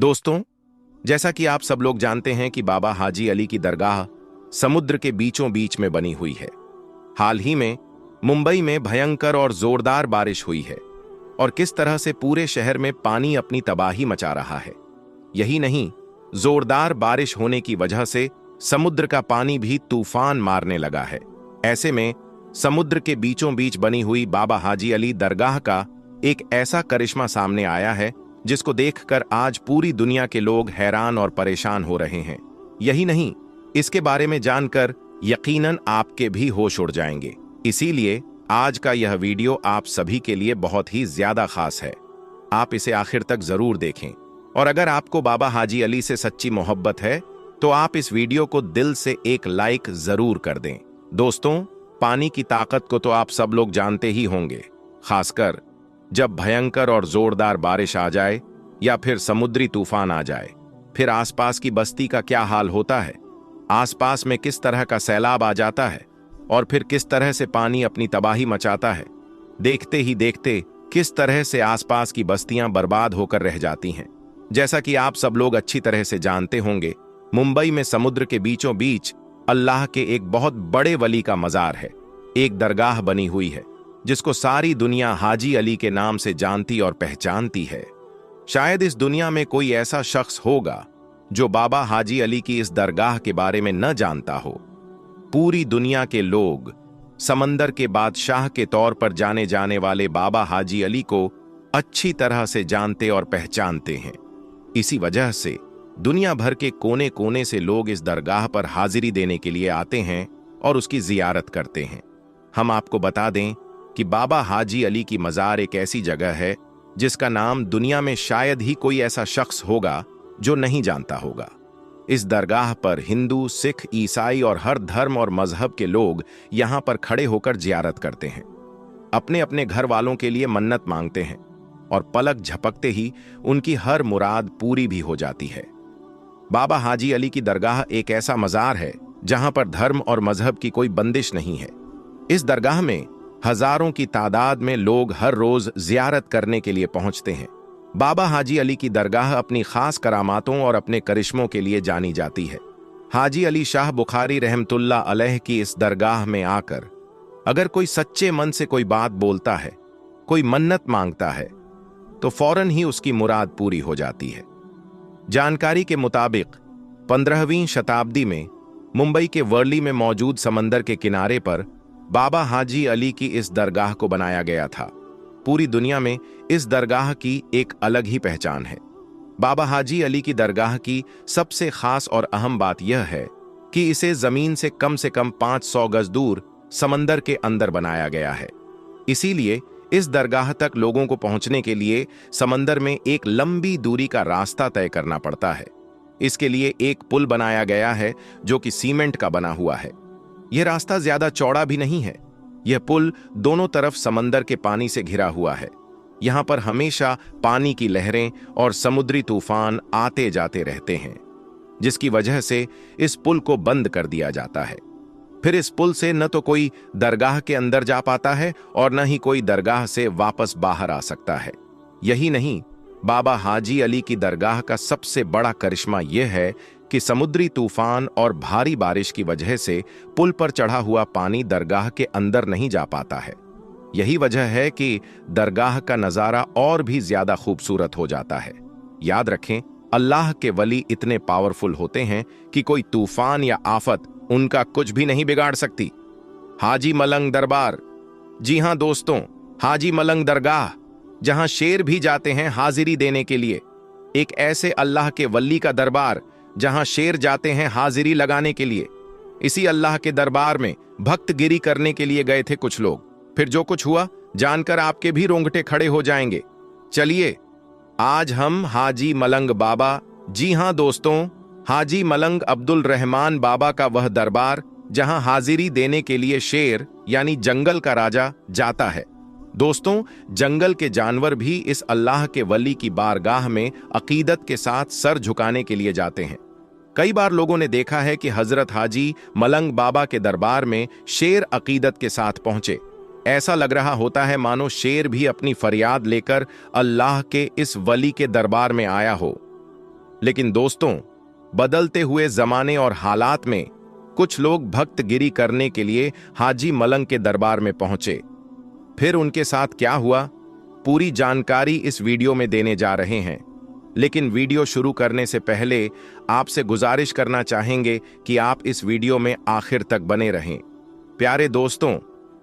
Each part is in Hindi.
दोस्तों, जैसा कि आप सब लोग जानते हैं कि बाबा हाजी अली की दरगाह समुद्र के बीचों बीच में बनी हुई है। हाल ही में मुंबई में भयंकर और जोरदार बारिश हुई है और किस तरह से पूरे शहर में पानी अपनी तबाही मचा रहा है। यही नहीं, जोरदार बारिश होने की वजह से समुद्र का पानी भी तूफान मारने लगा है। ऐसे में समुद्र के बीचों बीच बनी हुई बाबा हाजी अली दरगाह का एक ऐसा करिश्मा सामने आया है जिसको देखकर आज पूरी दुनिया के लोग हैरान और परेशान हो रहे हैं। यही नहीं, इसके बारे में जानकर यकीनन आपके भी होश उड़ जाएंगे। इसीलिए आज का यह वीडियो आप सभी के लिए बहुत ही ज्यादा खास है। आप इसे आखिर तक जरूर देखें और अगर आपको बाबा हाजी अली से सच्ची मोहब्बत है तो आप इस वीडियो को दिल से एक लाइक जरूर कर दें। दोस्तों, पानी की ताकत को तो आप सब लोग जानते ही होंगे, खासकर जब भयंकर और जोरदार बारिश आ जाए या फिर समुद्री तूफान आ जाए, फिर आसपास की बस्ती का क्या हाल होता है। आसपास में किस तरह का सैलाब आ जाता है और फिर किस तरह से पानी अपनी तबाही मचाता है। देखते ही देखते किस तरह से आसपास की बस्तियां बर्बाद होकर रह जाती हैं। जैसा कि आप सब लोग अच्छी तरह से जानते होंगे, मुंबई में समुद्र के बीचों बीच अल्लाह के एक बहुत बड़े वली का मजार है। एक दरगाह बनी हुई है जिसको सारी दुनिया हाजी अली के नाम से जानती और पहचानती है। शायद इस दुनिया में कोई ऐसा शख्स होगा जो बाबा हाजी अली की इस दरगाह के बारे में न जानता हो। पूरी दुनिया के लोग समंदर के बादशाह के तौर पर जाने जाने वाले बाबा हाजी अली को अच्छी तरह से जानते और पहचानते हैं। इसी वजह से दुनिया भर के कोने कोने से लोग इस दरगाह पर हाजिरी देने के लिए आते हैं और उसकी जियारत करते हैं। हम आपको बता दें कि बाबा हाजी अली की मजार एक ऐसी जगह है जिसका नाम दुनिया में शायद ही कोई ऐसा शख्स होगा जो नहीं जानता होगा। इस दरगाह पर हिंदू, सिख, ईसाई और हर धर्म और मजहब के लोग यहां पर खड़े होकर जियारत करते हैं, अपने अपने घर वालों के लिए मन्नत मांगते हैं और पलक झपकते ही उनकी हर मुराद पूरी भी हो जाती है। बाबा हाजी अली की दरगाह एक ऐसा मजार है जहां पर धर्म और मजहब की कोई बंदिश नहीं है। इस दरगाह में हजारों की तादाद में लोग हर रोज जियारत करने के लिए पहुंचते हैं। बाबा हाजी अली की दरगाह अपनी खास करामातों और अपने करिश्मों के लिए जानी जाती है। हाजी अली शाह बुखारी रहमतुल्लाह अलैह की इस दरगाह में आकर अगर कोई सच्चे मन से कोई बात बोलता है, कोई मन्नत मांगता है, तो फौरन ही उसकी मुराद पूरी हो जाती है। जानकारी के मुताबिक 15वीं शताब्दी में मुंबई के वर्ली में मौजूद समंदर के किनारे पर बाबा हाजी अली की इस दरगाह को बनाया गया था। पूरी दुनिया में इस दरगाह की एक अलग ही पहचान है। बाबा हाजी अली की दरगाह की सबसे खास और अहम बात यह है कि इसे जमीन से कम 500 गज दूर समंदर के अंदर बनाया गया है। इसीलिए इस दरगाह तक लोगों को पहुंचने के लिए समंदर में एक लंबी दूरी का रास्ता तय करना पड़ता है। इसके लिए एक पुल बनाया गया है जो कि सीमेंट का बना हुआ है। यह रास्ता ज्यादा चौड़ा भी नहीं है। यह पुल दोनों तरफ समंदर के पानी से घिरा हुआ है। यहां पर हमेशा पानी की लहरें और समुद्री तूफान आते जाते रहते हैं, जिसकी वजह से इस पुल को बंद कर दिया जाता है। फिर इस पुल से न तो कोई दरगाह के अंदर जा पाता है और न ही कोई दरगाह से वापस बाहर आ सकता है। यही नहीं, बाबा हाजी अली की दरगाह का सबसे बड़ा करिश्मा यह है कि समुद्री तूफान और भारी बारिश की वजह से पुल पर चढ़ा हुआ पानी दरगाह के अंदर नहीं जा पाता है। यही वजह है कि दरगाह का नजारा और भी ज्यादा खूबसूरत हो जाता है। याद रखें, अल्लाह के वली इतने पावरफुल होते हैं कि कोई तूफान या आफत उनका कुछ भी नहीं बिगाड़ सकती। हाजी मलंग दरबार, जी हां दोस्तों, हाजी मलंग दरगाह, जहां शेर भी जाते हैं हाजिरी देने के लिए। एक ऐसे अल्लाह के वली का दरबार जहां शेर जाते हैं हाजिरी लगाने के लिए। इसी अल्लाह के दरबार में भक्तगिरी करने के लिए गए थे कुछ लोग। फिर जो कुछ हुआ जानकर आपके भी रोंगटे खड़े हो जाएंगे। चलिए, आज हम हाजी मलंग बाबा, जी हां दोस्तों, हाजी मलंग अब्दुल रहमान बाबा का वह दरबार जहां हाजिरी देने के लिए शेर यानी जंगल का राजा जाता है। दोस्तों, जंगल के जानवर भी इस अल्लाह के वली की बारगाह में अकीदत के साथ सर झुकाने के लिए जाते हैं। कई बार लोगों ने देखा है कि हजरत हाजी मलंग बाबा के दरबार में शेर अकीदत के साथ पहुंचे। ऐसा लग रहा होता है मानो शेर भी अपनी फरियाद लेकर अल्लाह के इस वली के दरबार में आया हो। लेकिन दोस्तों, बदलते हुए जमाने और हालात में कुछ लोग भक्तगिरी करने के लिए हाजी मलंग के दरबार में पहुंचे। फिर उनके साथ क्या हुआ, पूरी जानकारी इस वीडियो में देने जा रहे हैं। लेकिन वीडियो शुरू करने से पहले आपसे गुजारिश करना चाहेंगे कि आप इस वीडियो में आखिर तक बने रहें। प्यारे दोस्तों,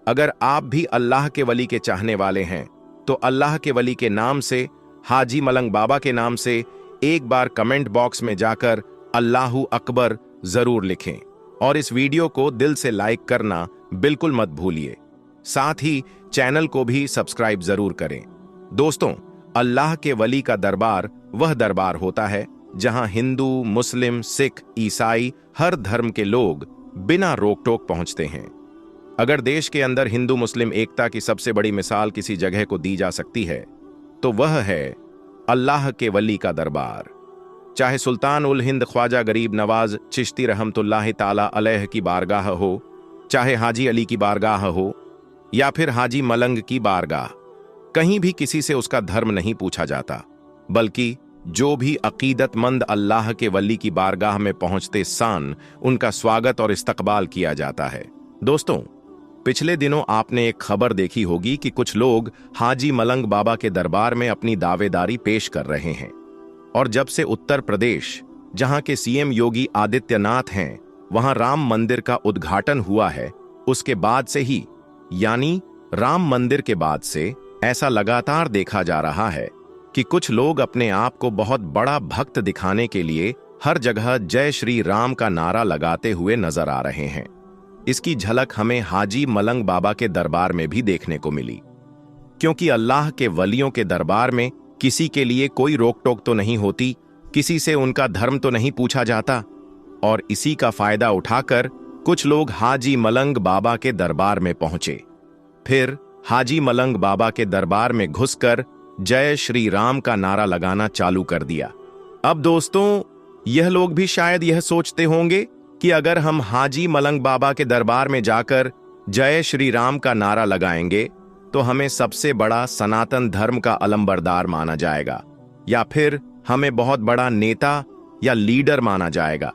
अगर आप भी अल्लाह के वली के चाहने वाले हैं तो अल्लाह के वली के नाम से, हाजी मलंग बाबा के नाम से एक बार कमेंट बॉक्स में जाकर अल्लाहू अकबर जरूर लिखें और इस वीडियो को दिल से लाइक करना बिल्कुल मत भूलिए। साथ ही चैनल को भी सब्सक्राइब जरूर करें। दोस्तों, अल्लाह के वली का दरबार वह दरबार होता है जहां हिंदू, मुस्लिम, सिख, ईसाई हर धर्म के लोग बिना रोक टोक पहुंचते हैं। अगर देश के अंदर हिंदू मुस्लिम एकता की सबसे बड़ी मिसाल किसी जगह को दी जा सकती है तो वह है अल्लाह के वली का दरबार। चाहे सुल्तान उल हिंद ख्वाजा गरीब नवाज चिश्ती रहमतुल्लाह ताला अलैह की बारगाह हो, चाहे हाजी अली की बारगाह हो या फिर हाजी मलंग की बारगाह, कहीं भी किसी से उसका धर्म नहीं पूछा जाता, बल्कि जो भी अकीदतमंद अल्लाह के वली की बारगाह में पहुंचते सान उनका स्वागत और इस्तकबाल किया जाता है। दोस्तों, पिछले दिनों आपने एक खबर देखी होगी कि कुछ लोग हाजी मलंग बाबा के दरबार में अपनी दावेदारी पेश कर रहे हैं। और जब से उत्तर प्रदेश, जहां के सीएम योगी आदित्यनाथ हैं, वहां राम मंदिर का उद्घाटन हुआ है, उसके बाद से ही, यानी राम मंदिर के बाद से ऐसा लगातार देखा जा रहा है कि कुछ लोग अपने आप को बहुत बड़ा भक्त दिखाने के लिए हर जगह जय श्री राम का नारा लगाते हुए नजर आ रहे हैं। इसकी झलक हमें हाजी मलंग बाबा के दरबार में भी देखने को मिली, क्योंकि अल्लाह के वलियों के दरबार में किसी के लिए कोई रोक टोक तो नहीं होती, किसी से उनका धर्म तो नहीं पूछा जाता, और इसी का फायदा उठाकर कुछ लोग हाजी मलंग बाबा के दरबार में पहुंचे। फिर हाजी मलंग बाबा के दरबार में घुसकर जय श्री राम का नारा लगाना चालू कर दिया। अब दोस्तों, यह लोग भी शायद यह सोचते होंगे कि अगर हम हाजी मलंग बाबा के दरबार में जाकर जय श्री राम का नारा लगाएंगे तो हमें सबसे बड़ा सनातन धर्म का अलंबरदार माना जाएगा, या फिर हमें बहुत बड़ा नेता या लीडर माना जाएगा।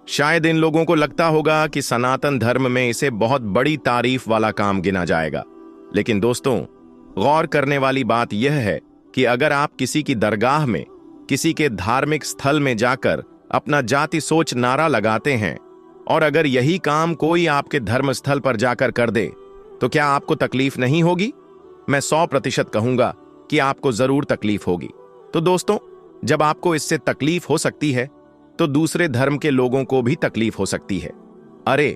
शायद इन लोगों को लगता होगा कि सनातन धर्म में इसे बहुत बड़ी तारीफ वाला काम गिना जाएगा। लेकिन दोस्तों, गौर करने वाली बात यह है कि अगर आप किसी की दरगाह में, किसी के धार्मिक स्थल में जाकर अपना जाति सोच नारा लगाते हैं, और अगर यही काम कोई आपके धर्म स्थल पर जाकर कर दे तो क्या आपको तकलीफ नहीं होगी? मैं 100% कहूंगा कि आपको जरूर तकलीफ होगी। तो दोस्तों, जब आपको इससे तकलीफ हो सकती है तो दूसरे धर्म के लोगों को भी तकलीफ हो सकती है। अरे,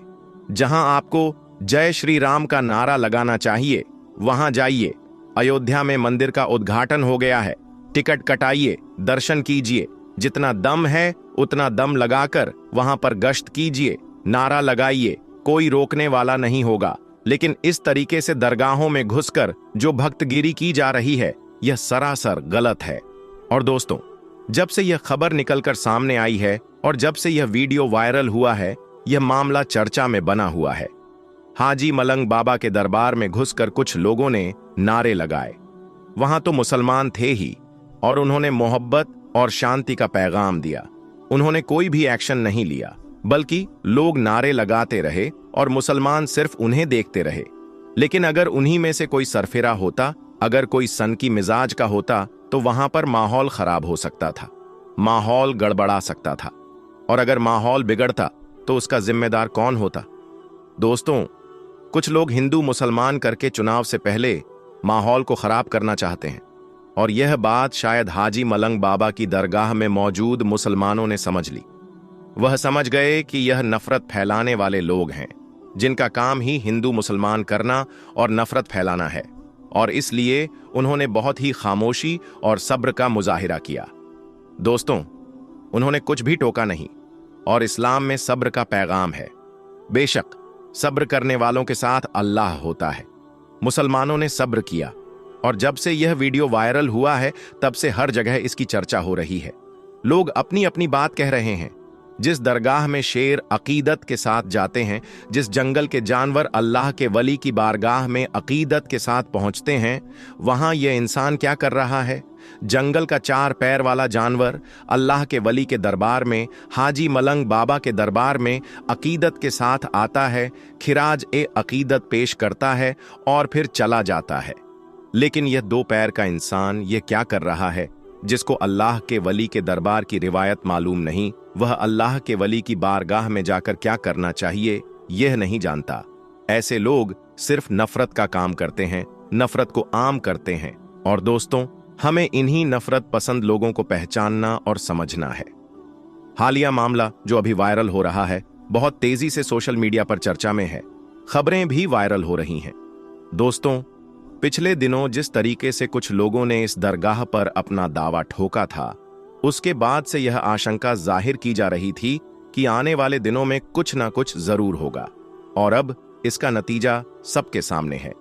जहां आपको जय श्री राम का नारा लगाना चाहिए वहां जाइए। अयोध्या में मंदिर का उद्घाटन हो गया है, टिकट कटाइए, दर्शन कीजिए, जितना दम है उतना दम लगाकर वहां पर गश्त कीजिए, नारा लगाइए, कोई रोकने वाला नहीं होगा। लेकिन इस तरीके से दरगाहों में घुसकर जो भक्तगिरी की जा रही है, यह सरासर गलत है। और दोस्तों, जब से यह खबर निकलकर सामने आई है और जब से यह वीडियो वायरल हुआ है, यह मामला चर्चा में बना हुआ है। हाजी मलंग बाबा के दरबार में घुसकर कुछ लोगों ने नारे लगाए। वहां तो मुसलमान थे ही, और उन्होंने मोहब्बत और शांति का पैगाम दिया। उन्होंने कोई भी एक्शन नहीं लिया, बल्कि लोग नारे लगाते रहे और मुसलमान सिर्फ उन्हें देखते रहे। लेकिन अगर उन्हीं में से कोई सरफिरा होता, अगर कोई सनकी मिजाज का होता, तो वहां पर माहौल खराब हो सकता था, माहौल गड़बड़ा सकता था। और अगर माहौल बिगड़ता तो उसका जिम्मेदार कौन होता? दोस्तों, कुछ लोग हिंदू मुसलमान करके चुनाव से पहले माहौल को खराब करना चाहते हैं, और यह बात शायद हाजी मलंग बाबा की दरगाह में मौजूद मुसलमानों ने समझ ली। वह समझ गए कि यह नफरत फैलाने वाले लोग हैं, जिनका काम ही हिंदू मुसलमान करना और नफरत फैलाना है, और इसलिए उन्होंने बहुत ही खामोशी और सब्र का मुजाहिरा किया। दोस्तों, उन्होंने कुछ भी टोका नहीं, और इस्लाम में सब्र का पैगाम है। बेशक सब्र करने वालों के साथ अल्लाह होता है। मुसलमानों ने सब्र किया, और जब से यह वीडियो वायरल हुआ है तब से हर जगह इसकी चर्चा हो रही है। लोग अपनी अपनी बात कह रहे हैं। जिस दरगाह में शेर अकीदत के साथ जाते हैं, जिस जंगल के जानवर अल्लाह के वली की बारगाह में अकीदत के साथ पहुंचते हैं, वहां यह इंसान क्या कर रहा है? जंगल का 4 पैर वाला जानवर अल्लाह के वली के दरबार में, हाजी मलंग बाबा के दरबार में अकीदत के साथ आता है, खिराज ए अकीदत पेश करता है और फिर चला जाता है। लेकिन यह 2 पैर का इंसान यह क्या कर रहा है? जिसको अल्लाह के वली के दरबार की रिवायत मालूम नहीं, वह अल्लाह के वली की बारगाह में जाकर क्या करना चाहिए यह नहीं जानता। ऐसे लोग सिर्फ नफरत का काम करते हैं, नफरत को आम करते हैं। और दोस्तों, हमें इन्हीं नफरत पसंद लोगों को पहचानना और समझना है। हालिया मामला जो अभी वायरल हो रहा है, बहुत तेजी से सोशल मीडिया पर चर्चा में है, खबरें भी वायरल हो रही हैं। दोस्तों, पिछले दिनों जिस तरीके से कुछ लोगों ने इस दरगाह पर अपना दावा ठोका था, उसके बाद से यह आशंका जाहिर की जा रही थी कि आने वाले दिनों में कुछ ना कुछ जरूर होगा, और अब इसका नतीजा सबके सामने है।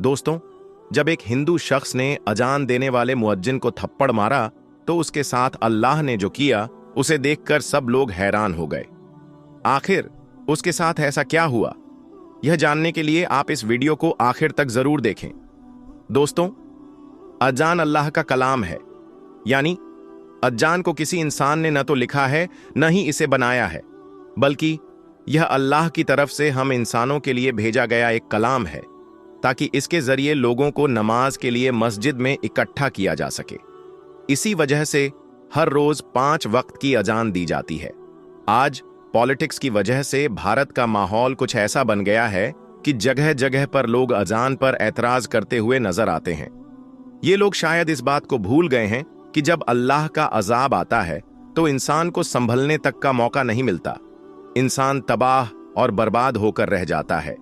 दोस्तों, जब एक हिंदू शख्स ने अजान देने वाले मुअज्जिन को थप्पड़ मारा, तो उसके साथ अल्लाह ने जो किया उसे देखकर सब लोग हैरान हो गए। आखिर उसके साथ ऐसा क्या हुआ, यह जानने के लिए आप इस वीडियो को आखिर तक जरूर देखें। दोस्तों, अजान अल्लाह का कलाम है, यानी अजान को किसी इंसान ने न तो लिखा है न ही इसे बनाया है, बल्कि यह अल्लाह की तरफ से हम इंसानों के लिए भेजा गया एक कलाम है, ताकि इसके जरिए लोगों को नमाज के लिए मस्जिद में इकट्ठा किया जा सके। इसी वजह से हर रोज 5 वक्त की अजान दी जाती है। आज पॉलिटिक्स की वजह से भारत का माहौल कुछ ऐसा बन गया है कि जगह जगह पर लोग अजान पर एतराज करते हुए नजर आते हैं। ये लोग शायद इस बात को भूल गए हैं कि जब अल्लाह का अजाब आता है तो इंसान को संभलने तक का मौका नहीं मिलता, इंसान तबाह और बर्बाद होकर रह जाता है।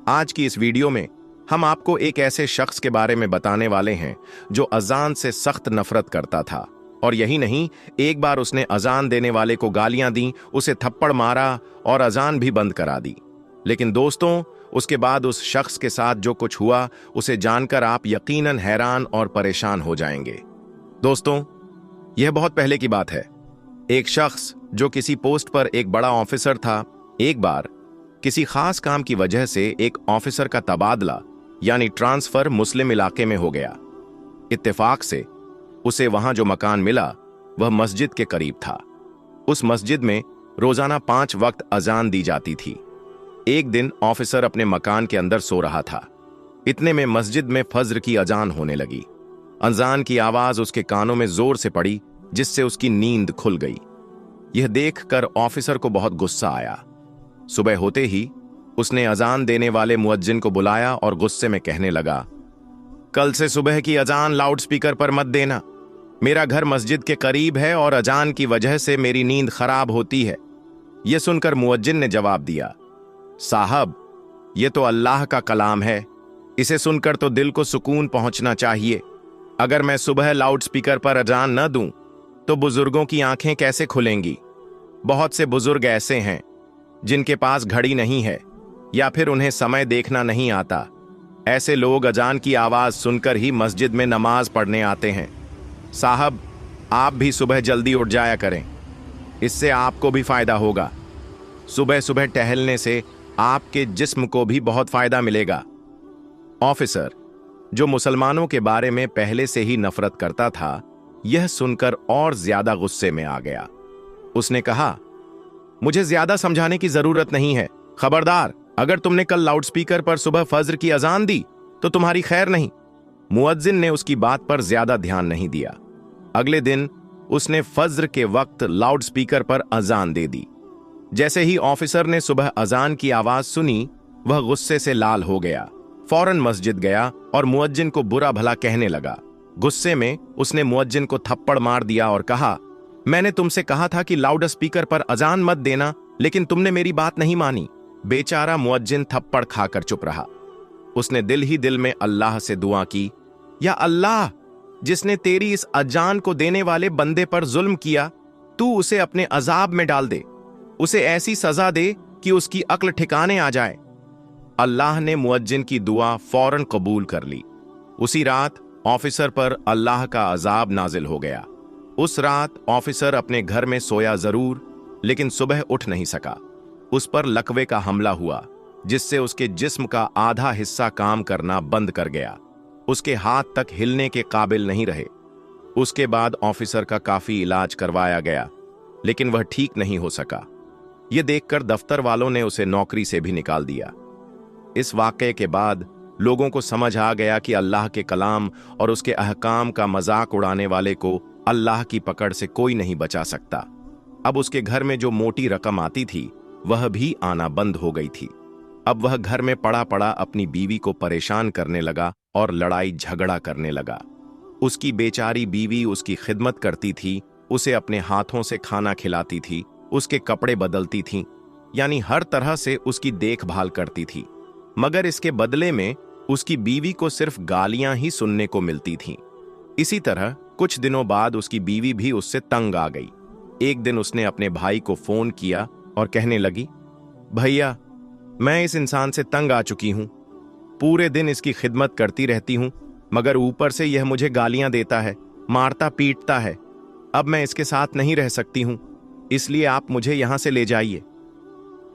आज की इस वीडियो में हम आपको एक ऐसे शख्स के बारे में बताने वाले हैं जो अजान से सख्त नफरत करता था, और यही नहीं, एक बार उसने अजान देने वाले को गालियां दी, उसे थप्पड़ मारा और अजान भी बंद करा दी। लेकिन दोस्तों, उसके बाद उस शख्स के साथ जो कुछ हुआ उसे जानकर आप यकीनन हैरान और परेशान हो जाएंगे। दोस्तों, यह बहुत पहले की बात है। एक शख्स जो किसी पोस्ट पर एक बड़ा ऑफिसर था, एक बार किसी खास काम की वजह से एक ऑफिसर का तबादला यानी ट्रांसफर मुस्लिम इलाके में हो गया। इत्तेफाक से उसे वहां जो मकान मिला वह मस्जिद के करीब था। उस मस्जिद में रोजाना 5 वक्त अजान दी जाती थी। एक दिन ऑफिसर अपने मकान के अंदर सो रहा था, इतने में मस्जिद में फज्र की अजान होने लगी। अजान की आवाज उसके कानों में जोर से पड़ी, जिससे उसकी नींद खुल गई। यह देखकर ऑफिसर को बहुत गुस्सा आया। सुबह होते ही उसने अजान देने वाले मुअज्जिन को बुलाया और गुस्से में कहने लगा, कल से सुबह की अजान लाउडस्पीकर पर मत देना। मेरा घर मस्जिद के करीब है और अजान की वजह से मेरी नींद खराब होती है। यह सुनकर मुअज्जिन ने जवाब दिया, साहब, यह तो अल्लाह का कलाम है, इसे सुनकर तो दिल को सुकून पहुंचना चाहिए। अगर मैं सुबह लाउडस्पीकर पर अजान न दूं तो बुजुर्गों की आंखें कैसे खुलेंगी? बहुत से बुजुर्ग ऐसे हैं जिनके पास घड़ी नहीं है या फिर उन्हें समय देखना नहीं आता। ऐसे लोग अजान की आवाज सुनकर ही मस्जिद में नमाज पढ़ने आते हैं। साहब, आप भी सुबह जल्दी उठ जाया करें, इससे आपको भी फायदा होगा। सुबह सुबह टहलने से आपके जिस्म को भी बहुत फायदा मिलेगा। ऑफिसर, जो मुसलमानों के बारे में पहले से ही नफरत करता था, यह सुनकर और ज्यादा गुस्से में आ गया। उसने कहा, मुझे ज्यादा समझाने की जरूरत नहीं है। खबरदार, अगर तुमने कल लाउडस्पीकर पर सुबह फज्र की अजान दी तो तुम्हारी खैर नहीं। मुअज्जिन ने उसकी बात पर ज्यादा ध्यान नहीं दिया। अगले दिन उसने फज्र के वक्त लाउडस्पीकर पर अजान दे दी। जैसे ही ऑफिसर ने सुबह अजान की आवाज सुनी, वह गुस्से से लाल हो गया, फौरन मस्जिद गया और मुअज्जिन को बुरा भला कहने लगा। गुस्से में उसने मुअज्जिन को थप्पड़ मार दिया और कहा, मैंने तुमसे कहा था कि लाउड स्पीकर पर अजान मत देना, लेकिन तुमने मेरी बात नहीं मानी। बेचारा मुअज्जिन थप्पड़ खाकर चुप रहा। उसने दिल ही दिल में अल्लाह से दुआ की, या अल्लाह, जिसने तेरी इस अजान को देने वाले बंदे पर जुल्म किया, तू उसे अपने अजाब में डाल दे, उसे ऐसी सजा दे कि उसकी अक्ल ठिकाने आ जाए। अल्लाह ने मुअज्जिन की दुआ फौरन कबूल कर ली। उसी रात ऑफिसर पर अल्लाह का अजाब नाजिल हो गया। उस रात ऑफिसर अपने घर में सोया जरूर, लेकिन सुबह उठ नहीं सका। उस पर लकवे का हमला हुआ, जिससे उसके जिस्म का आधा हिस्सा काम करना बंद कर गया। उसके हाथ तक हिलने के काबिल नहीं रहे। उसके बाद ऑफिसर का काफी इलाज करवाया गया, लेकिन वह ठीक नहीं हो सका। यह देखकर दफ्तर वालों ने उसे नौकरी से भी निकाल दिया। इस वाकये के बाद लोगों को समझ आ गया कि अल्लाह के कलाम और उसके अहकाम का मजाक उड़ाने वाले को अल्लाह की पकड़ से कोई नहीं बचा सकता। अब उसके घर में जो मोटी रकम आती थी वह भी आना बंद हो गई थी। अब वह घर में पड़ा पड़ा अपनी बीवी को परेशान करने लगा और लड़ाई झगड़ा करने लगा। उसकी बेचारी बीवी उसकी खिदमत करती थी, उसे अपने हाथों से खाना खिलाती थी, उसके कपड़े बदलती थी, यानी हर तरह से उसकी देखभाल करती थी। मगर इसके बदले में उसकी बीवी को सिर्फ गालियां ही सुनने को मिलती थीं। इसी तरह कुछ दिनों बाद उसकी बीवी भी उससे तंग आ गई। एक दिन उसने अपने भाई को फोन किया और कहने लगी, भैया, मैं इस इंसान से तंग आ चुकी हूं। पूरे दिन इसकी खिदमत करती रहती हूं, मगर ऊपर से यह मुझे गालियां देता है, मारता पीटता है। अब मैं इसके साथ नहीं रह सकती हूं, इसलिए आप मुझे यहां से ले जाइए।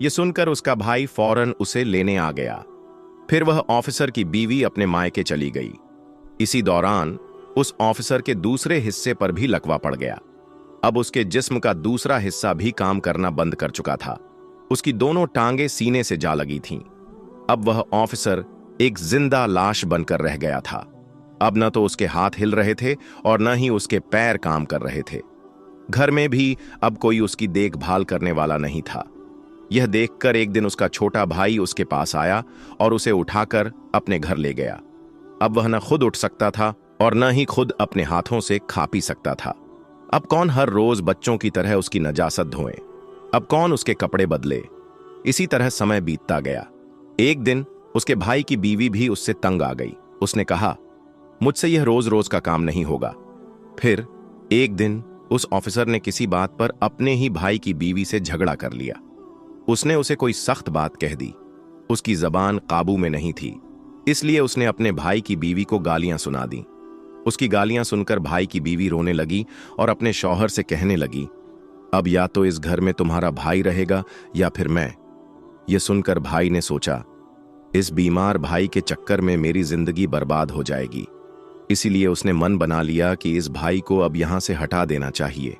यह सुनकर उसका भाई फौरन उसे लेने आ गया। फिर वह ऑफिसर की बीवी अपने मायके चली गई। इसी दौरान उस ऑफिसर के दूसरे हिस्से पर भी लकवा पड़ गया। अब उसके जिस्म का दूसरा हिस्सा भी काम करना बंद कर चुका था। उसकी दोनों टांगें सीने से जा लगी थीं। अब वह ऑफिसर एक जिंदा लाश बनकर रह गया था। अब न तो उसके हाथ हिल रहे थे और न ही उसके पैर काम कर रहे थे। घर में भी अब कोई उसकी देखभाल करने वाला नहीं था। यह देखकर एक दिन उसका छोटा भाई उसके पास आया और उसे उठाकर अपने घर ले गया। अब वह न खुद उठ सकता था और न ही खुद अपने हाथों से खा पी सकता था। अब कौन हर रोज बच्चों की तरह उसकी नजासत धोए? अब कौन उसके कपड़े बदले? इसी तरह समय बीतता गया। एक दिन उसके भाई की बीवी भी उससे तंग आ गई। उसने कहा, मुझसे यह रोज रोज का काम नहीं होगा। फिर एक दिन उस ऑफिसर ने किसी बात पर अपने ही भाई की बीवी से झगड़ा कर लिया। उसने उसे कोई सख्त बात कह दी। उसकी जबान काबू में नहीं थी, इसलिए उसने अपने भाई की बीवी को गालियां सुना दी। उसकी गालियां सुनकर भाई की बीवी रोने लगी और अपने शौहर से कहने लगी, अब या तो इस घर में तुम्हारा भाई रहेगा या फिर मैं। यह सुनकर भाई ने सोचा, इस बीमार भाई के चक्कर में मेरी जिंदगी बर्बाद हो जाएगी। इसीलिए उसने मन बना लिया कि इस भाई को अब यहां से हटा देना चाहिए।